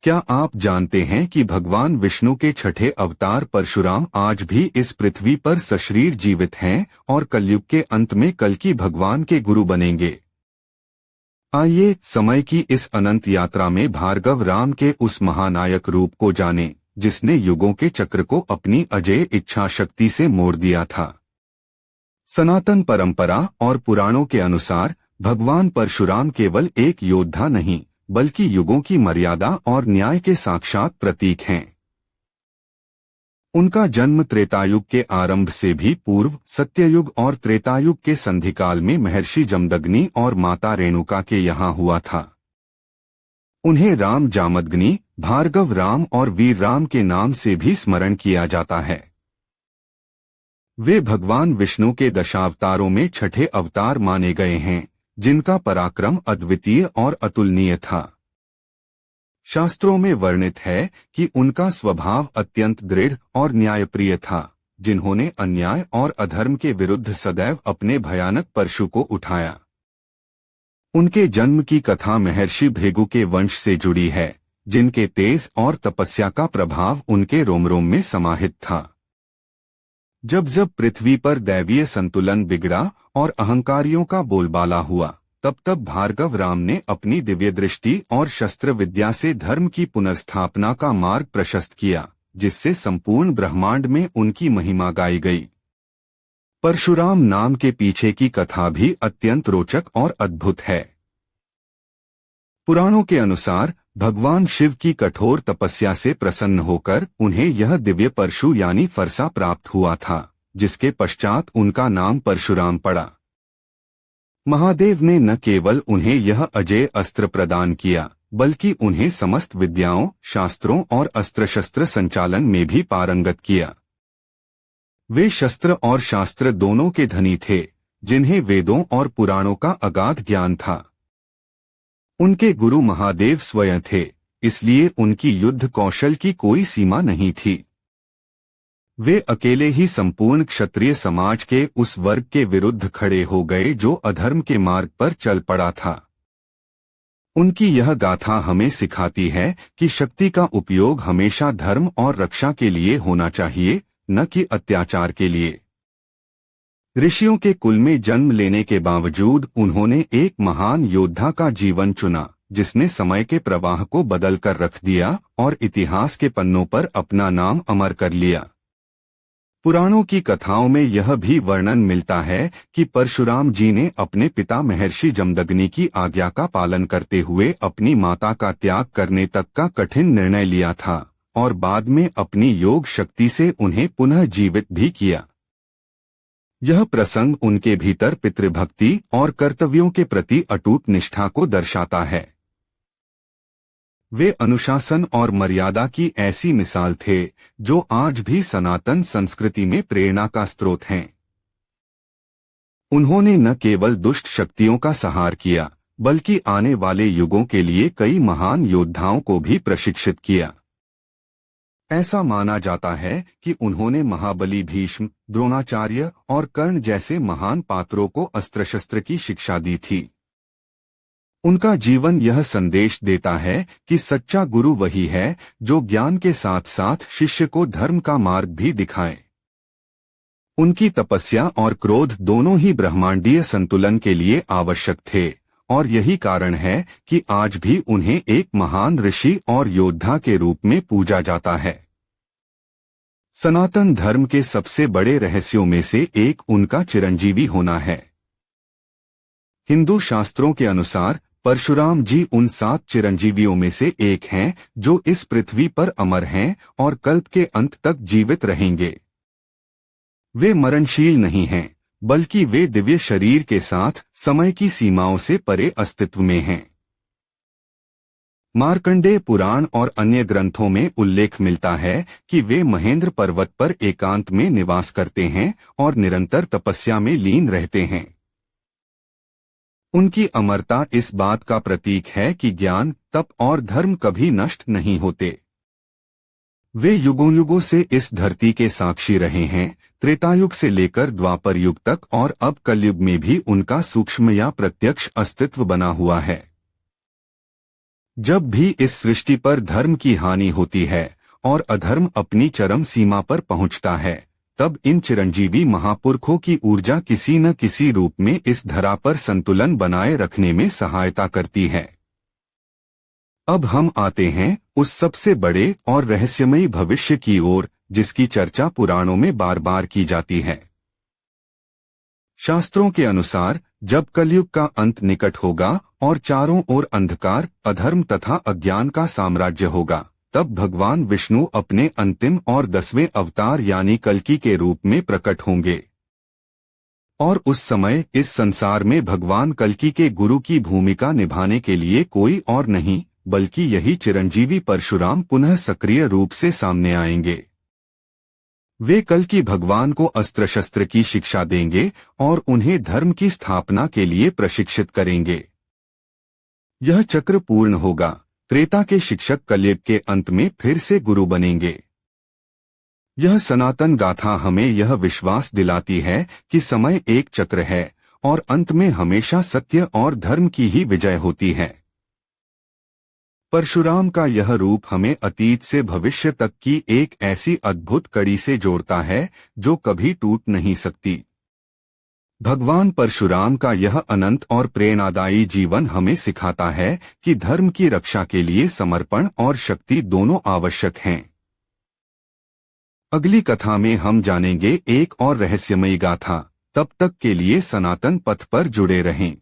क्या आप जानते हैं कि भगवान विष्णु के छठे अवतार परशुराम आज भी इस पृथ्वी पर सशरीर जीवित हैं और कलयुग के अंत में कल्कि भगवान के गुरु बनेंगे। आइए समय की इस अनंत यात्रा में भार्गव राम के उस महानायक रूप को जानें, जिसने युगों के चक्र को अपनी अजेय इच्छा शक्ति से मोड़ दिया था। सनातन परंपरा और पुराणों के अनुसार भगवान परशुराम केवल एक योद्धा नहीं, बल्कि युगों की मर्यादा और न्याय के साक्षात प्रतीक हैं। उनका जन्म त्रेतायुग के आरंभ से भी पूर्व सत्ययुग और त्रेतायुग के संधिकाल में महर्षि जमदग्नि और माता रेणुका के यहाँ हुआ था। उन्हें राम जामदग्नि, भार्गव राम और वीर राम के नाम से भी स्मरण किया जाता है। वे भगवान विष्णु के दशावतारों में छठे अवतार माने गए हैं, जिनका पराक्रम अद्वितीय और अतुलनीय था। शास्त्रों में वर्णित है कि उनका स्वभाव अत्यंत दृढ़ और न्यायप्रिय था, जिन्होंने अन्याय और अधर्म के विरुद्ध सदैव अपने भयानक परशु को उठाया। उनके जन्म की कथा महर्षि भृगु के वंश से जुड़ी है, जिनके तेज और तपस्या का प्रभाव उनके रोम रोम में समाहित था। जब जब पृथ्वी पर दैवीय संतुलन बिगड़ा और अहंकारियों का बोलबाला हुआ, तब तब भार्गव राम ने अपनी दिव्य दृष्टि और शस्त्र विद्या से धर्म की पुनर्स्थापना का मार्ग प्रशस्त किया, जिससे संपूर्ण ब्रह्मांड में उनकी महिमा गाई गई। परशुराम नाम के पीछे की कथा भी अत्यंत रोचक और अद्भुत है। पुराणों के अनुसार भगवान शिव की कठोर तपस्या से प्रसन्न होकर उन्हें यह दिव्य परशु यानी फरसा प्राप्त हुआ था, जिसके पश्चात उनका नाम परशुराम पड़ा। महादेव ने न केवल उन्हें यह अजेय अस्त्र प्रदान किया, बल्कि उन्हें समस्त विद्याओं, शास्त्रों और अस्त्र शस्त्र संचालन में भी पारंगत किया। वे शस्त्र और शास्त्र दोनों के धनी थे, जिन्हें वेदों और पुराणों का अगाध ज्ञान था। उनके गुरु महादेव स्वयं थे, इसलिए उनकी युद्ध कौशल की कोई सीमा नहीं थी। वे अकेले ही संपूर्ण क्षत्रिय समाज के उस वर्ग के विरुद्ध खड़े हो गए जो अधर्म के मार्ग पर चल पड़ा था। उनकी यह गाथा हमें सिखाती है कि शक्ति का उपयोग हमेशा धर्म और रक्षा के लिए होना चाहिए, न कि अत्याचार के लिए। ऋषियों के कुल में जन्म लेने के बावजूद उन्होंने एक महान योद्धा का जीवन चुना, जिसने समय के प्रवाह को बदल कर रख दिया और इतिहास के पन्नों पर अपना नाम अमर कर लिया। पुराणों की कथाओं में यह भी वर्णन मिलता है कि परशुराम जी ने अपने पिता महर्षि जमदग्नि की आज्ञा का पालन करते हुए अपनी माता का त्याग करने तक का कठिन निर्णय लिया था और बाद में अपनी योग शक्ति से उन्हें पुनः जीवित भी किया। यह प्रसंग उनके भीतर पितृभक्ति और कर्तव्यों के प्रति अटूट निष्ठा को दर्शाता है। वे अनुशासन और मर्यादा की ऐसी मिसाल थे, जो आज भी सनातन संस्कृति में प्रेरणा का स्रोत हैं। उन्होंने न केवल दुष्ट शक्तियों का संहार किया, बल्कि आने वाले युगों के लिए कई महान योद्धाओं को भी प्रशिक्षित किया। ऐसा माना जाता है कि उन्होंने महाबली, भीष्म, द्रोणाचार्य और कर्ण जैसे महान पात्रों को अस्त्र शस्त्र की शिक्षा दी थी। उनका जीवन यह संदेश देता है कि सच्चा गुरु वही है जो ज्ञान के साथ साथ शिष्य को धर्म का मार्ग भी दिखाए। उनकी तपस्या और क्रोध दोनों ही ब्रह्मांडीय संतुलन के लिए आवश्यक थे, और यही कारण है कि आज भी उन्हें एक महान ऋषि और योद्धा के रूप में पूजा जाता है। सनातन धर्म के सबसे बड़े रहस्यों में से एक उनका चिरंजीवी होना है। हिंदू शास्त्रों के अनुसार परशुराम जी उन 7 चिरंजीवियों में से एक हैं जो इस पृथ्वी पर अमर हैं और कल्प के अंत तक जीवित रहेंगे। वे मरणशील नहीं हैं, बल्कि वे दिव्य शरीर के साथ समय की सीमाओं से परे अस्तित्व में हैं। मार्कंडेय पुराण और अन्य ग्रंथों में उल्लेख मिलता है कि वे महेंद्र पर्वत पर एकांत में निवास करते हैं और निरंतर तपस्या में लीन रहते हैं। उनकी अमरता इस बात का प्रतीक है कि ज्ञान, तप और धर्म कभी नष्ट नहीं होते। वे युगों युगों से इस धरती के साक्षी रहे हैं, त्रेतायुग से लेकर द्वापर युग तक, और अब कलयुग में भी उनका सूक्ष्म या प्रत्यक्ष अस्तित्व बना हुआ है। जब भी इस सृष्टि पर धर्म की हानि होती है और अधर्म अपनी चरम सीमा पर पहुंचता है, तब इन चिरंजीवी महापुरुषों की ऊर्जा किसी न किसी रूप में इस धरा पर संतुलन बनाए रखने में सहायता करती है। अब हम आते हैं उस सबसे बड़े और रहस्यमयी भविष्य की ओर, जिसकी चर्चा पुराणों में बार बार की जाती है। शास्त्रों के अनुसार जब कलयुग का अंत निकट होगा और चारों ओर अंधकार, अधर्म तथा अज्ञान का साम्राज्य होगा, तब भगवान विष्णु अपने अंतिम और 10वें अवतार यानी कल्कि के रूप में प्रकट होंगे। और उस समय इस संसार में भगवान कल्कि के गुरु की भूमिका निभाने के लिए कोई और नहीं बल्कि यही चिरंजीवी परशुराम पुनः सक्रिय रूप से सामने आएंगे। वे कल्कि भगवान को अस्त्र शस्त्र की शिक्षा देंगे और उन्हें धर्म की स्थापना के लिए प्रशिक्षित करेंगे। यह चक्र पूर्ण होगा। त्रेता के शिक्षक कलयुग के अंत में फिर से गुरु बनेंगे। यह सनातन गाथा हमें यह विश्वास दिलाती है कि समय एक चक्र है और अंत में हमेशा सत्य और धर्म की ही विजय होती है। परशुराम का यह रूप हमें अतीत से भविष्य तक की एक ऐसी अद्भुत कड़ी से जोड़ता है जो कभी टूट नहीं सकती। भगवान परशुराम का यह अनंत और प्रेरणादायी जीवन हमें सिखाता है कि धर्म की रक्षा के लिए समर्पण और शक्ति दोनों आवश्यक हैं। अगली कथा में हम जानेंगे एक और रहस्यमयी गाथा। तब तक के लिए सनातन पथ पर जुड़े रहें।